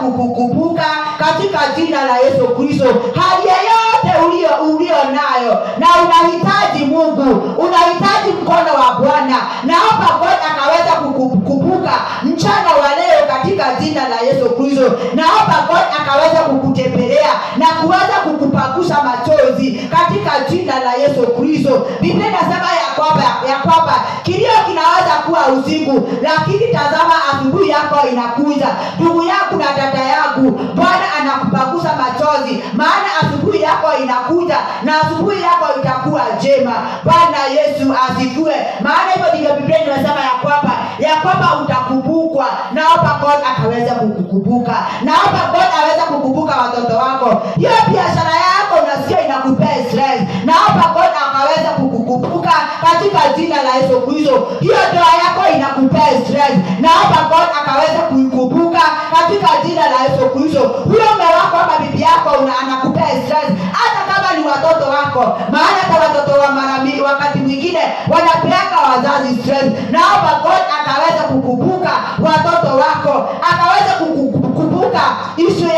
kukukumbuka katika jina la Yesu Kristo. Hali yoyote ulio nayo na unahitaji Mungu, unahitaji mkono wa Bwana, naomba God akaweza kukukumbuka mchana wa leo katika jina la Yesu Kristo. Naomba God akaweza kukutembelea na kuweza kukupagusa machozi katika jina la Yesu Kristo. Biblia inasema ya kwamba kilio kinaweza kuwa usiku, lakini tazama asubuhi yako inakuja. Ndugu yangu na dada yangu, Bwana anakupagusa machozi, maana asubuhi yako inakuja na asubuhi yako itakuwa njema. Bwana Yesu asifiwe. Maana hivyo ndivyo Biblia inasema ya kwamba utakumbukwa. Naomba God akaweza kukukumbuka. Naomba God aweza kukumbuka watoto wako. Hiyo biashara yako unasikia inakupea stress, naomba God akaweza kukukumbuka katika jina la Yesu Kristo. Hiyo ndoa yako inakupea stress, naomba God akaweza kukukumbuka katika jina la Yesu Kristo. Huyo mume wako ama bibi yako anakupea stress, hata kama ni watoto wako, maana hata watoto wa wakati mwingine wanapeanga wazazi stress. Naomba God akaweza kukumbuka watoto wako, akaweza kukumbuka issue